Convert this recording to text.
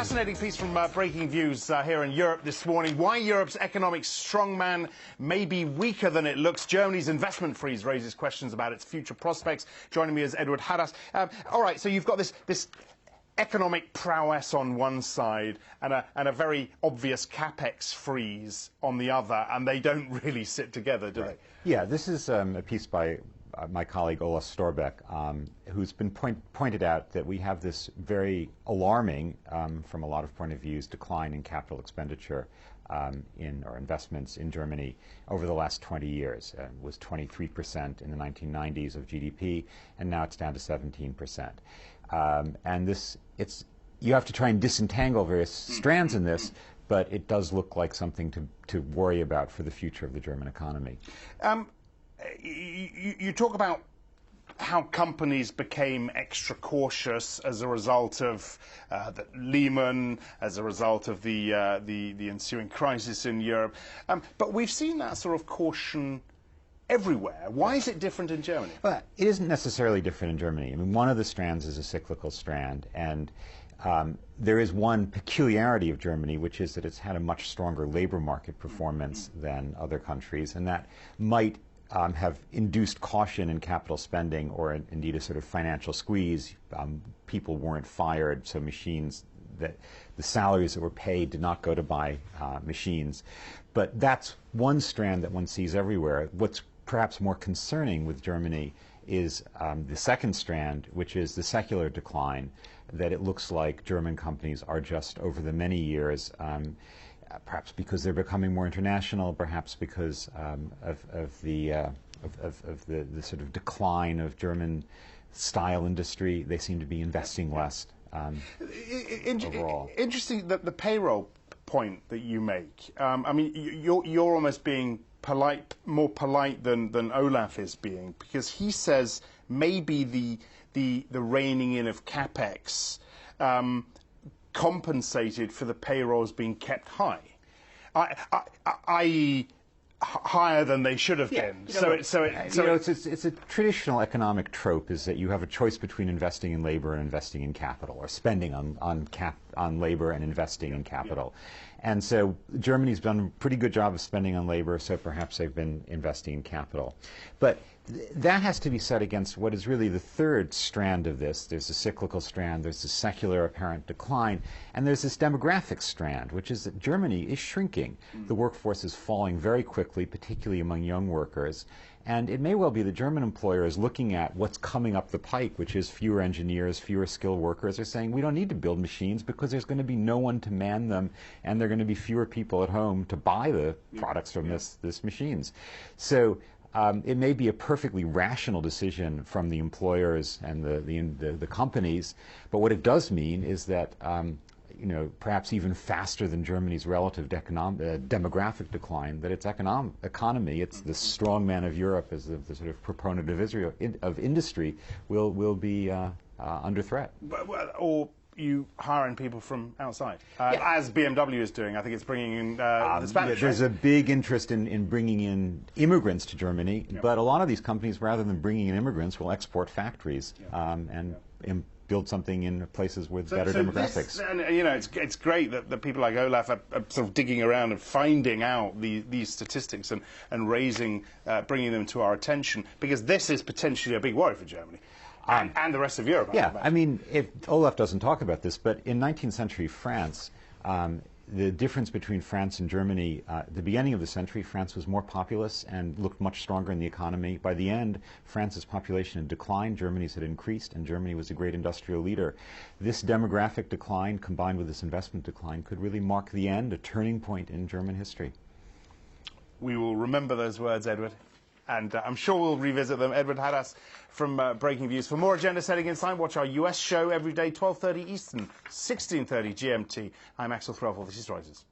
Fascinating piece from Breakingviews here in Europe this morning. Why Europe's economic strongman may be weaker than it looks. Germany's investment freeze raises questions about its future prospects. Joining me is Edward Hadas. All right, so you've got this economic prowess on one side and a very obvious capex freeze on the other, and they don't really sit together, do they? Yeah, this is a piece by my colleague Ola Storbeck, who's been pointed out that we have this very alarming, from a lot of point of views, decline in capital expenditure or investments in Germany over the last 20 years. It was 23% in the 1990s of GDP, and now it's down to 17%. And you have to try and disentangle various strands in this, but it does look like something to worry about for the future of the German economy. You talk about how companies became extra cautious as a result of Lehman, as a result of the ensuing crisis in Europe. But we've seen that sort of caution everywhere. Why is it different in Germany? Well, it isn't necessarily different in Germany. I mean, one of the strands is a cyclical strand, and there is one peculiarity of Germany, which is that it's had a much stronger labor market performance than other countries, and that might have induced caution in capital spending, or indeed a sort of financial squeeze. People weren't fired, so the salaries that were paid did not go to buy machines. But that's one strand that one sees everywhere. What's perhaps more concerning with Germany is the second strand, which is the secular decline, that it looks like German companies are just, over the many years, perhaps because they're becoming more international, perhaps because of the sort of decline of German style industry, they seem to be investing less overall. Interesting that the payroll point that you make. I mean, you're almost being more polite than Olaf is being, because he says maybe the reining in of capex compensated for the payrolls being kept high, i.e. higher than they should have been. It's a traditional economic trope, is that you have a choice between investing in labor and investing in capital, or spending on labor and investing in capital. And so Germany's done a pretty good job of spending on labor, so perhaps they've been investing in capital. But that has to be set against what is really the third strand of this. There's a cyclical strand, there's a secular apparent decline, and there's this demographic strand, which is that Germany is shrinking. The workforce is falling very quickly, particularly among young workers. And it may well be the German employer is looking at what's coming up the pike, which is fewer engineers, fewer skilled workers. They're saying we don't need to build machines because there's going to be no one to man them, and there are going to be fewer people at home to buy the products from this machines. So it may be a perfectly rational decision from the employers and the companies, but what it does mean is that perhaps even faster than Germany's relative demographic decline, that its economy, it's the strong man of Europe as the sort of proponent of industry, will be under threat. Or you hiring people from outside, as BMW is doing. I think it's bringing in the Spanish. There's a big interest in bringing in immigrants to Germany, but a lot of these companies, rather than bringing in immigrants, will export factories and build something in places with better demographics. It's great that people like Olaf are sort of digging around and finding out these statistics and bringing them to our attention, because this is potentially a big worry for Germany. And the rest of Europe. Yeah, I mean, Olaf doesn't talk about this, but in 19th century France, the difference between France and Germany, at the beginning of the century, France was more populous and looked much stronger in the economy. By the end, France's population had declined, Germany's had increased, and Germany was a great industrial leader. This demographic decline, combined with this investment decline, could really mark the end, a turning point in German history. We will remember those words, Edward. And I'm sure we'll revisit them. Edward Hadas from Breakingviews. For more Agenda Setting Insight, watch our US show every day, 12:30 Eastern, 16:30 GMT. I'm Axel Threlfall. This is Reuters.